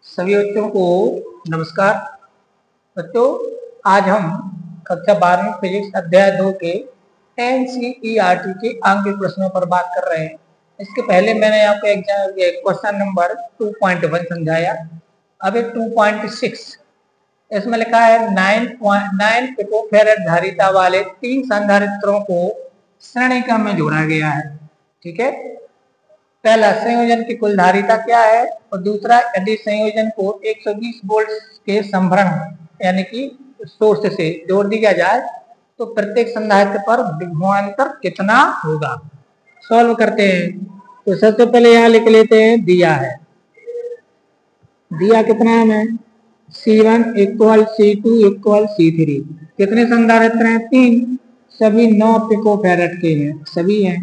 सभी बच्चों को नमस्कार। बच्चों, आज हम कक्षा 12वीं फिजिक्स अध्याय 2 के NCERT के आंकिक प्रश्नों पर बात कर रहे हैं। इसके पहले मैंने आपको क्वेश्चन नंबर 2.1 समझाया। अब 2.6 इसमें लिखा है 9 पिकोफैरेड धारिता वाले 3 संधारित्रों को श्रेणी क्रम में जोड़ा गया है। ठीक है, पहला संयोजन की कुल धारिता क्या है, और दूसरा यदि संयोजन को 120 वोल्ट के संभरण यानी कि सोर्स से जोड़ दिया जाए तो प्रत्येक संधारित्र पर विभवांतर कितना होगा। सॉल्व करते हैं। तो सबसे पहले यहाँ लिख लेते हैं, दिया है, दिया कितना है हमें, C1 equal C2 equal C3। कितने संधारित्र हैं, 3, सभी 9 पिकोफैरेड के हैं, सभी हैं।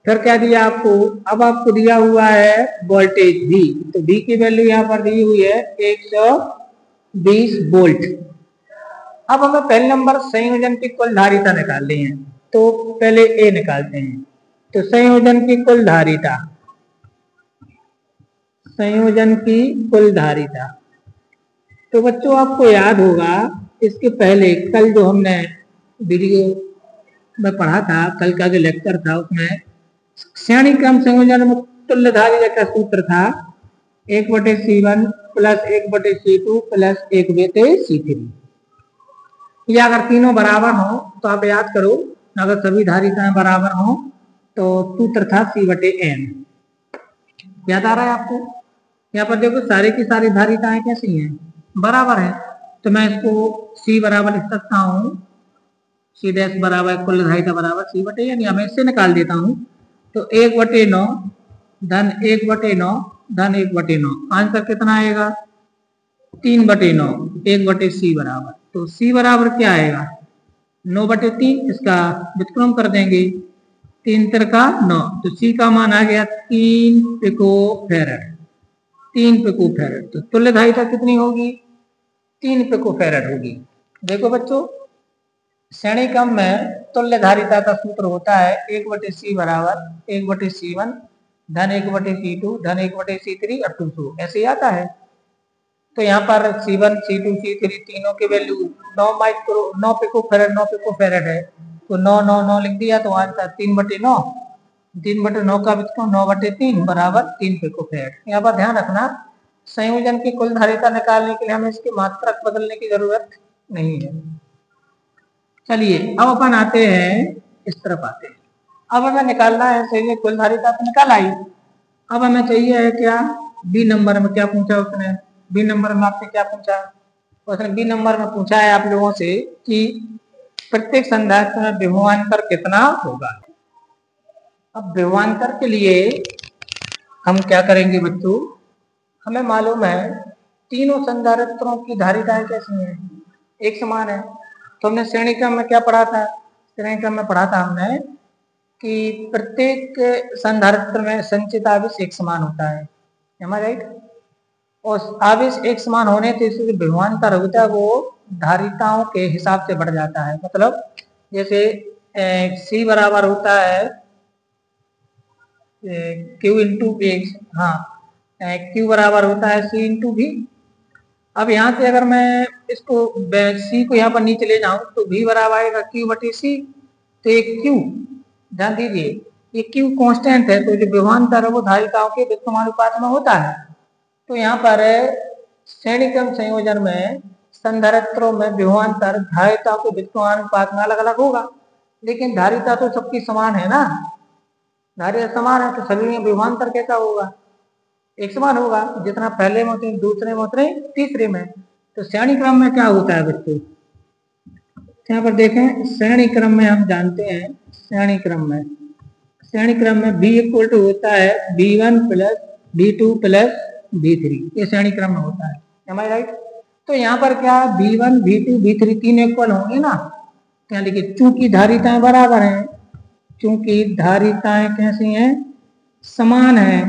फिर क्या दिया आपको, अब आपको दिया हुआ है वोल्टेज V, तो V की वैल्यू यहाँ पर दी हुई है 120 वोल्ट। अब हमें पहले नंबर संयोजन की कुल धारिता निकालनी है, तो पहले A निकालते हैं। तो संयोजन की कुल धारिता, संयोजन की कुल धारिता, तो बच्चों आपको याद होगा इसके पहले कल जो हमने वीडियो में पढ़ा था, कल का जो लेक्चर था उसमें श्रेणी क्रम संयोजन में तुल्य धारिता का सूत्र था 1/C1 plus 1/C2 plus 1/C3। ये अगर तीनों बराबर हो तो आप याद करो, अगर सभी धारिताएं बराबर हो तो सूत्र था C/N। याद आ रहा है आपको। यहाँ पर देखो सारी की सारी धारिताएं कैसी हैं, बराबर है, तो मैं इसको C बराबर लिख सकता हूँ, C डैश बराबर कुल धारिता बराबर C/N, या मैं इससे निकाल देता हूँ। तो 1/9 धन 1/9 धन 1/9, आंसर कितना आएगा 3/9, 1/C बराबर। तो C बराबर क्या आएगा 9/3, इसका व्युत्क्रम कर देंगे, 3 तिरका 9, तो C का मान आ गया 3 पिकोफैरेड, 3 पिकोफैरेड। तो तुल्य धारिता कितनी होगी, 3 पिकोफैरेड होगी। देखो बच्चों, श्रेणी क्रम में तुल्य धारिता का सूत्र होता है 1/C बराबर 1/C1 धन 1/C2 धन 1/C3 और 200, ऐसे ही आता है। तो यहाँ पर C1 C2 C3 तीनों की वैल्यू 9 पिकोफैरेड है, तो 9 9 9 लिख दिया, तो आंसर 3/9, 3/9 का व्युत्क्रम 9/3 बराबर 3 पिकोफैरेड। यहाँ पर ध्यान रखना, संयोजन की कुल धारिता निकालने के लिए हमें इसकी मात्रक बदलने की जरूरत नहीं है। चलिए अब अपन आते हैं, इस तरफ आते हैं। अब हमें निकालना है संयोजन कुल धारिता, तो निकाल आई। अब हमें चाहिए है क्या, बी नंबर में क्या पूछा उसने, बी नंबर में आपसे क्या पूछा, उसने बी नंबर में पूछा है आप लोगों से कि प्रत्येक संधारित्र में विभवांतर कितना होगा। अब विभवांतर के लिए हम क्या करेंगे बच्चों, हमें मालूम है तीनों संधारित्रों की धारिताएं कैसी हैं, एक समान है। तो हमने श्रेणी क्रम में क्या पढ़ा था, श्रेणी क्रम में पढ़ा था हमने कि प्रत्येक संधारित्र में संचित आवेश एक समान होता है, राइट। और आवेश एक समान होने से इससे जो विभवांतर होता है वो धारिताओं के हिसाब से बढ़ जाता है। मतलब जैसे C बराबर होता है Q इंटू X, हाँ, Q बराबर होता है C इंटू V। अब यहाँ से अगर मैं इसको C को यहाँ पर नीचे ले जाऊं तो V बराबर आएगा Q/C। तो एक Q, ध्यान दीजिए, ये Q कांस्टेंट है, तो जो विभवांतर है वो धारिताओं के व्युत्क्रमानुपात में होता है। तो यहाँ पर श्रेणी क्रम संयोजन में संधारित्रों में विभवांतर धारिताओं के व्युत्क्रमानुपात में अलग अलग होगा, लेकिन धारिता तो सबकी समान है ना, धारिता समान है, तो सभी में विभवांतर कैसा होगा, एक समान होगा, जितना पहले में उतने दूसरे में उतने तीसरे में। तो श्रेणी क्रम में क्या होता है बच्चों, यहाँ पर देखें, श्रेणी क्रम में हम जानते हैं, श्रेणी क्रम में B इक्वल टू होता है B1 plus B2 plus B3, ये श्रेणी क्रम में होता है, एम आई राइट। तो यहाँ पर क्या B1 B2 B3 तीन इक्वल होंगे ना, तो यहाँ देखिए चूंकि धारिताएं बराबर हैं, चूंकि धारिताएं कैसी हैं, समान है,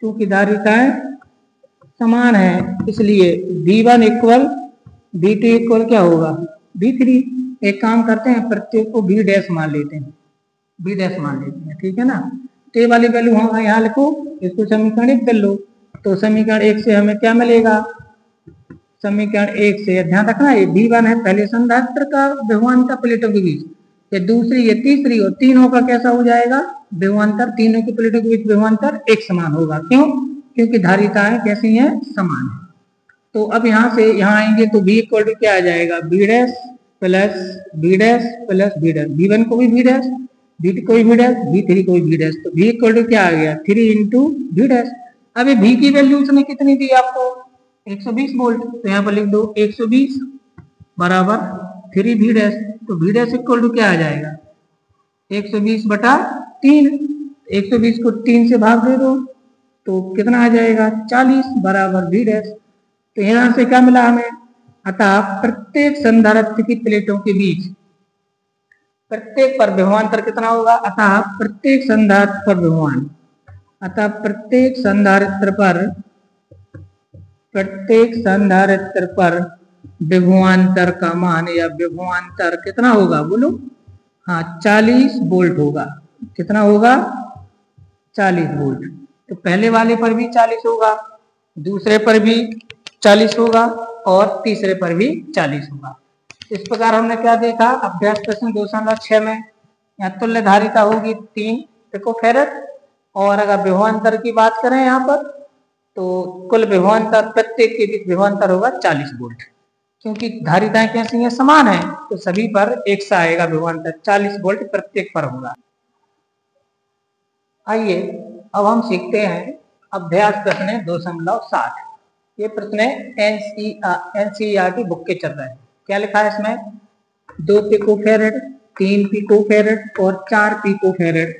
चूंकि धारिताएं समान है, इसलिए V1 इक्वल B2 इक्वल क्या होगा B3। एक काम करते हैं, प्रत्येक को B डैश मान लेते हैं, B डैश मान लेते हैं, ठीक है ना। तो ये वाली वैल्यू यहाँ लिखो, इसको समीकरण 1 कर लो, तो समीकरण 1 से हमें क्या मिलेगा? समीकरण 1 से ध्यान रखना, ये V1 है पहले संधारित्र का विभवांतर प्लेटों के बीच, ये दूसरी, ये तीसरी, और तीनों का कैसा हो जाएगा? विभवांतर, तीनों की प्लेटों के बीच विभवांतर एक समान होगा। क्यों? क्योंकि धारिताएं कैसी हैं? समान है। तो अब यहाँ से यहाँ आएंगे तो V इक्वल टू क्या आ जाएगा? B dash plus B dash plus B dash, V1 को भी बी डैश, V2 को भी बी डैश, V3 को भी बी डैश, तो V इक्वल टू क्या आ गया? 3 इंटू बी डैश। अब ये V की वैल्यू उसने कितनी दी आपको? 120 वोल्ट, तो यहाँ पर लिख दो 120 बराबर 3 बी डैश, तो बी डैश इक्वल टू क्या आ जाएगा? 120 बटा 3, 120 को 3 से भाग दे दो तो कितना आ जाएगा? 40 बराबर बी डैश। तो यहाँ से क्या मिला हमें? अतः प्रत्येक संधारित्र की प्लेटों के बीच प्रत्येक पर विभवांतर कितना होगा? अतः प्रत्येक संधारित्र पर विभवान, अतः प्रत्येक संधारित्र पर विभवांतर का मान या विभवांतर कितना होगा? बोलो। हाँ, 40 वोल्ट होगा। कितना होगा? 40 वोल्ट। तो पहले वाले पर भी 40 होगा, दूसरे पर भी 40 होगा और तीसरे पर भी 40 होगा। इस प्रकार हमने क्या देखा? अभ्यास प्रश्न 2.6 में यहाँ तुल्य धारिता होगी 3 पिकोफैरड, और अगर विभवांतर की बात करें यहाँ पर तो कुल विभवांतर, प्रत्येक के बीच विभवांतर होगा 40 वोल्ट। क्योंकि धारिताएं कैसी हैं? समान है, तो सभी पर एक सा आएगा विभवांतर, 40 वोल्ट प्रत्येक पर होगा। आइए अब हम सीखते हैं अभ्यास प्रश्न 2.7। ये प्रश्न एनसीईआरटी बुक के चल रहे हैं। क्या लिखा है इसमें? 2 पिकोफैरड, 3 पिकोफैरड और 4 पिकोफैरड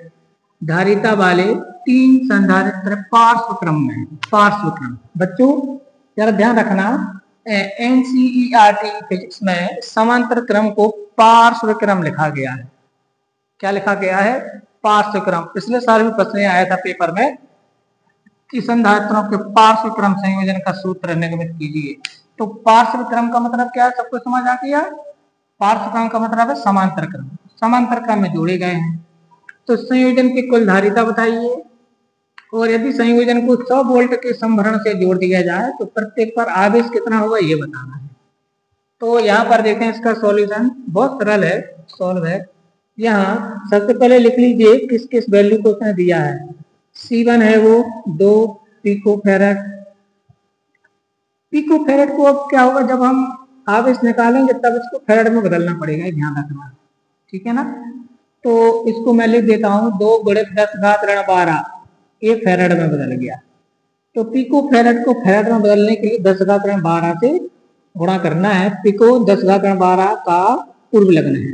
धारिता वाले 3 संधारित्र पार्श्व क्रम में, पार्श्व क्रम। बच्चों जरा ध्यान रखना, एनसीईआरटी फिजिक्स में समांतर क्रम को पार्श्व क्रम लिखा गया है। क्या लिखा गया है? पार्श्व क्रम। पिछले साल भी प्रश्न आया था पेपर में कि संधारित्रों के पार्श्व क्रम संयोजन का सूत्र निगमित कीजिए। तो पार्श्व क्रम का मतलब क्या है? सबको समझ आ गया? पार्श्व क्रम का मतलब है समांतर क्रम, समांतर क्रम में जोड़े गए हैं। तो संयोजन की कुल धारिता बताइए, और यदि संयोजन को 100 वोल्ट के संभरण से जोड़ दिया जाए तो प्रत्येक पर आवेश कितना होगा ये बताना है। तो यहाँ पर देखें, इसका सॉल्यूशन बहुत सरल है, सॉल्व है। यहाँ सबसे पहले लिख लीजिए किस किस वैल्यू को उसने दिया है। C1 है वो 2 पिकोफैरड। पिकोफैरड को अब क्या होगा, जब हम आवेश निकालेंगे तब इसको फैरड में बदलना पड़ेगा, ध्यान रखना, ठीक है ना। तो इसको मैं लिख देता हूँ 2 गुणित 10⁻12, ये फैरड में बदल गया। तो पिकोफैरड को फैरड में बदलने के लिए 10⁻12 से गुणा करना है। पिको 10⁻12 का पूर्व लग्न है।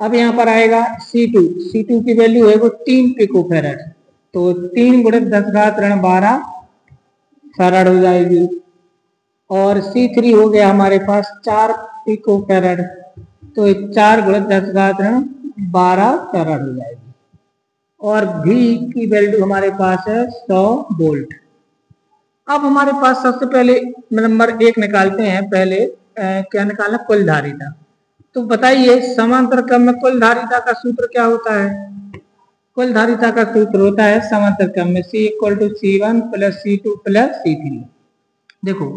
अब यहाँ पर आएगा C2 की वैल्यू है वो 3 पिकोफैरड, तो 3 गुणित 10⁻12 फैरड हो जाएगी। और C3 हो गया हमारे पास 4 पिकोफैरड, तो 4 गुणित 10⁻12 फैरड हो जाएगी। और V की वैल्यू हमारे पास है 100 वोल्ट। अब हमारे पास सबसे पहले नंबर 1 निकालते हैं। पहले क्या निकालना? कुल धारिता। तो बताइए समांतर क्रम में कुल धारिता का सूत्र क्या होता है? कुल धारिता का सूत्र होता है समांतर क्रम में C equal to C1 plus C2 plus C3। देखो,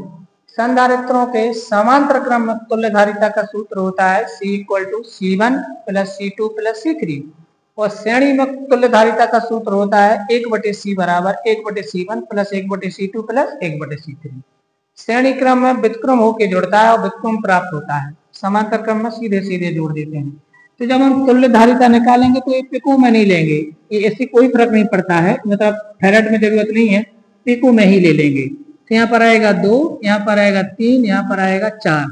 संधारित्रों के समांतर क्रम में तुल्य धारिता का सूत्र होता है C equal to C1 plus C2 plus C3, और श्रेणी में तुल्य धारिता का सूत्र होता है 1/C बराबर 1/C1 plus 1/C2 plus 1/C3। श्रेणी क्रम में व्युत्क्रम होकर जुड़ता है और व्युत्क्रम प्राप्त होता है, समांतर क्रम में सीधे सीधे जोड़ देते हैं। तो जब हम तुल्य धारिता निकालेंगे तो ये पिको में नहीं लेंगे, ये ऐसे कोई फर्क नहीं पड़ता है, मतलब फैरड में जरूरत नहीं है, पिको में ही ले लेंगे। तो यहाँ पर आएगा 2, यहाँ पर आएगा 3, यहाँ पर आएगा 4,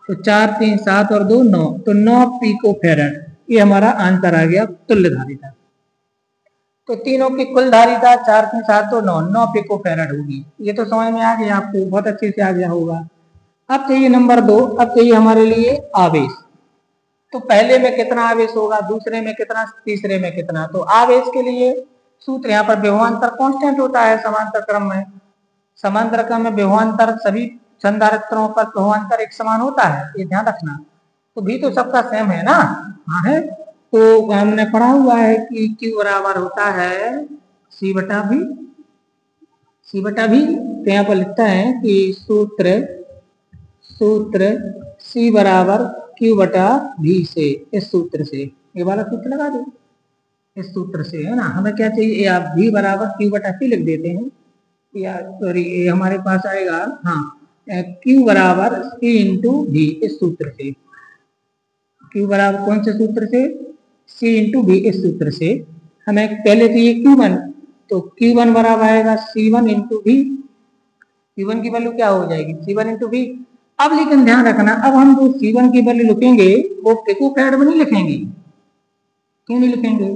तो 4 3 7 और 2 9, तो 9 पिको फैरड, ये हमारा आंसर आ गया तुल्य धारिता। तो तीनों की कुल धारिता 4 3 7 तो 9 पिको फैरड होगी। ये तो समझ में आ गया आपको, बहुत अच्छे से आ गया होगा। अब चाहिए नंबर 2, अब चाहिए हमारे लिए आवेश। तो पहले में कितना आवेश होगा, दूसरे में कितना, तीसरे में कितना। तो आवेश के लिए सूत्र यहाँ पर विभवांतर कांस्टेंट होता है समांतर क्रम में। समांतर क्रम में विभवांतर सभी संधारित्रों पर विभवांतर एक समान होता है, ये ध्यान रखना। तो भी तो सबका सेम है ना? हाँ है। तो हमने पढ़ा हुआ है कि Q बराबर होता है C/V, C बटा V। तो यहाँ पर लिखता है कि सूत्र C बराबर Q बटा V से, इस सूत्र से, ये वाला सूत्र लगा दो, इस सूत्र से, है ना। हमें क्या चाहिए, आप V बराबर Q बटा C लिख देते हैं, या सॉरी ये हमारे पास आएगा, हाँ, Q बराबर C इंटू V, इस सूत्र से। Q बराबर कौन से सूत्र से, C इंटू V, इस सूत्र से। हमें पहले चाहिए Q1, तो Q1 बराबर आएगा C1 इंटू V। C1 की वैल्यू क्या हो जाएगी, C1 इंटू V। अब लेकिन ध्यान रखना, अब हम जो C1 की वैल्यू लिखेंगे वो पिकोफैराड में नहीं लिखेंगे। क्यों नहीं लिखेंगे,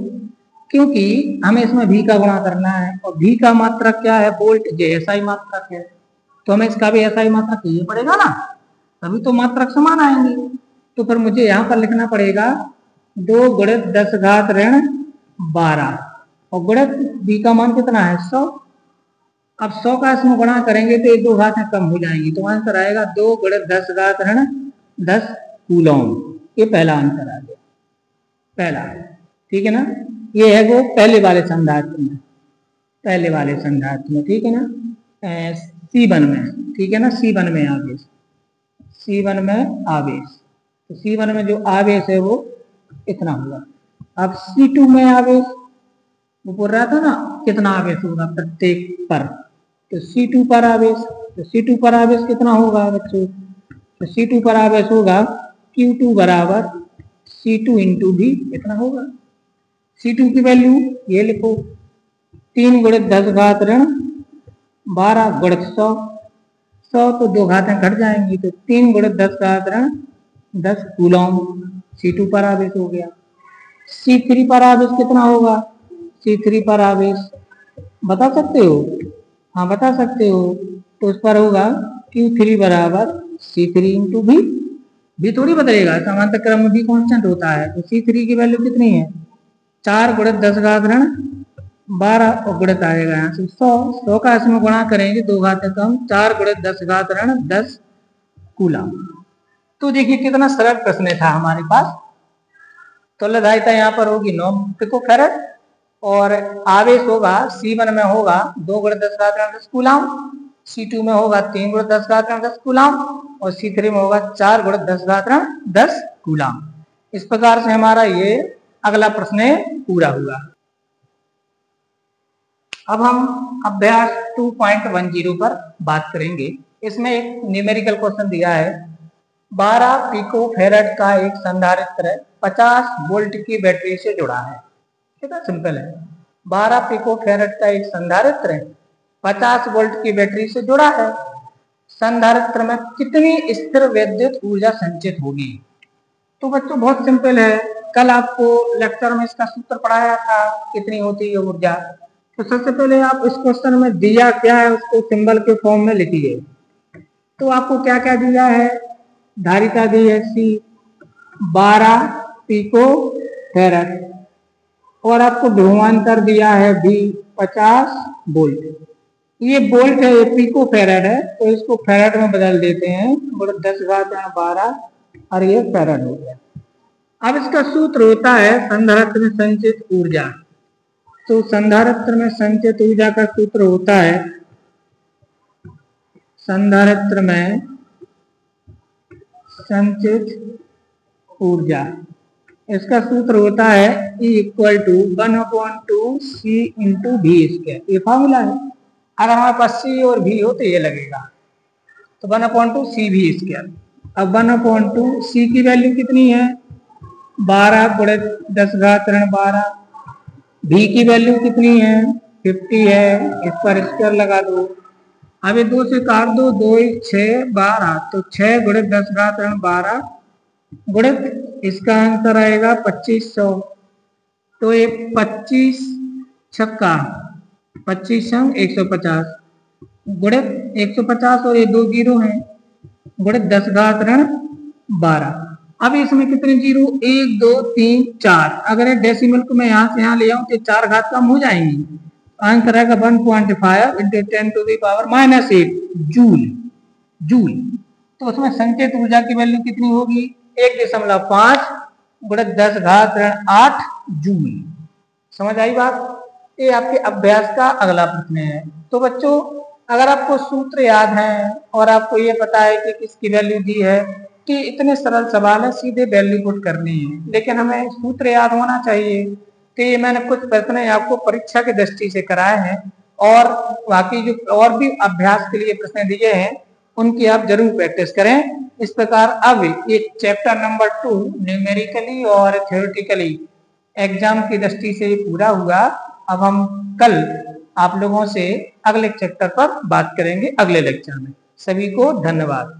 क्योंकि हमें इसमें V का गुणा करना है, और V का मात्रक क्या है, वोल्ट, जो SI मात्रक है, तो हमें इसका भी SI मात्रक चाहिए पड़ेगा ना, तभी तो मात्रक समान आएंगे। तो फिर मुझे यहाँ पर लिखना पड़ेगा 2 गुणित 10 घात ऋण 12, और गुणित V का मान कितना है 100। अब 100 का इसमें गुणा करेंगे तो 1-2 घातें कम हो जाएंगी, तो आंसर आएगा 2 गुणित 10 घात ऋण 10 कूलम। ये पहला आंसर आ गया, पहला, ठीक है ना। ये है वो पहले वाले संधारित्र में, पहले वाले संधारित्र में, ठीक है ना। C1 में, ठीक है ना, C1 में आवेश, C1 में आवेश, तो C1 में जो आवेश है वो इतना होगा। अब C2 में आवेश, वो बोल रहा था ना कितना आवेश होगा प्रत्येक पर, तो C2 पर आवेश, तो C2 पर आवेश कितना होगा बच्चों, तो C2 पर आवेश होगा Q2 बराबर C2 इंटू V, इतना होगा। C2 की वैल्यू ये लिखो, 3 गुणित 10 घात ऋण 12 गुणित 100, 100 तो 2 घातें घट जाएंगी, तो 3 गुणित 10 घात ऋण 10 कूलम C2 पर आवेश हो गया। C3 पर आवेश कितना होगा, C3 पर आवेश बता सकते हो, हाँ बता सकते हो, तो उस पर होगा Q3 बराबर C3 इंटू V। V थोड़ी बदलेगा, समांतर क्रम में V कांस्टेंट होता है, तो C3 की वैल्यू कितनी है, 4 गुणित 10 घात ऋण 12, और गुणित आएगा यहाँ से 100, 100 का इसमें गुणा करेंगे 2 घातें कम, 4 गुणित 10 घात ऋण 10 कूलम। तो देखिए कितना सरल प्रश्न था हमारे पास। तुल्यधारिता यहाँ पर होगी 9 पिकोफैराड, और आवेश होगा C1 में होगा 2 गुणित 10 घात ऋण 10 कूलम, C2 में होगा 3 गुणित 10 घात ऋण 10 कूलम, और C3 में होगा 4 गुणित 10 घात ऋण 10 कूलम। इस प्रकार से हमारा ये अगला प्रश्न पूरा हुआ। अब हम अभ्यास 2.10 पर बात करेंगे। इसमें एक न्यूमेरिकल क्वेश्चन दिया है, 12 पिकोफैराड का एक संधारित्र 50 वोल्ट की बैटरी से जुड़ा है। कितना सिंपल है, 12 पिकोफैराड का एक संधारित्र 50 वोल्ट की बैटरी से जुड़ा है, संधारित्र में कितनी स्थिर विद्युत ऊर्जा संचित होगी। तो बच्चों बहुत सिंपल है, कल आपको लेक्चर में इसका सूत्र पढ़ाया था, कितनी होती है ऊर्जा। तो सबसे पहले आप इस क्वेश्चन में दिया क्या है उसको सिंबल के फॉर्म में लिखिए। तो आपको क्या क्या दिया है, धारिता दी है C 12 पिकोफैराड, और आपको ध्रुवांतर दिया है V 50 वोल्ट। ये वोल्ट है, ये पिकोफैराड है, तो इसको फैराड में बदल देते हैं, 10 घात 12, और ये फैराड हो गया। अब इसका सूत्र होता है संधारित्र में संचित ऊर्जा। तो संधारित्र में संचित ऊर्जा का सूत्र होता है, संधारित्र में संचित ऊर्जा, इसका सूत्र होता है E = 1/2 C into V square. ये फॉर्मूला है, अगर हमारे पास C और V हो तो ये लगेगा, तो 1/2 CV स्क्वायर। अब 1/2 C की वैल्यू कितनी है, 12 गुणित 10 घात ऋण 12, V की वैल्यू कितनी है 50 है, इस पर स्क्वायर लगा दो। अब ये 2 से काट दो, 2 6 12, तो 6 गुणित 10 घात ऋण 12 गुणित इसका आंसर आएगा 2500। तो ये 25 छक्का 25 संग 150 गुणित 150, और ये 2 जीरो हैं, गुणित 10 घात ऋण 12। अब इसमें कितने जीरो, 1 2 3 4, अगर डेसिमल को मैं यहाँ से यहाँ ले आऊं तो 4 घात कम हो जाएंगी, आंसर आएगा 1.5 × 10⁻⁸ जूल। जूल। तो उसमें संचित ऊर्जा की वैल्यू कितनी होगी, 1.5 गुणित 10 घात ऋण 8 जूल। समझ आई बात। ये आपके अभ्यास का अगला प्रश्न है। तो बच्चों अगर आपको सूत्र याद है और आपको ये पता है कि किसकी वैल्यू दी है, कि इतने सरल सवाल है, सीधे वैल्यू पुट करनी है, लेकिन हमें सूत्र याद होना चाहिए। कि ये मैंने कुछ प्रश्न आपको परीक्षा की दृष्टि से कराए हैं, और बाकी जो और भी अभ्यास के लिए प्रश्न दिए हैं उनकी आप जरूर प्रैक्टिस करें। इस प्रकार अब एक चैप्टर नंबर 2 न्यूमेरिकली और थ्योरेटिकली एग्जाम की दृष्टि से पूरा हुआ। अब हम कल आप लोगों से अगले चैप्टर पर बात करेंगे अगले लेक्चर में। सभी को धन्यवाद।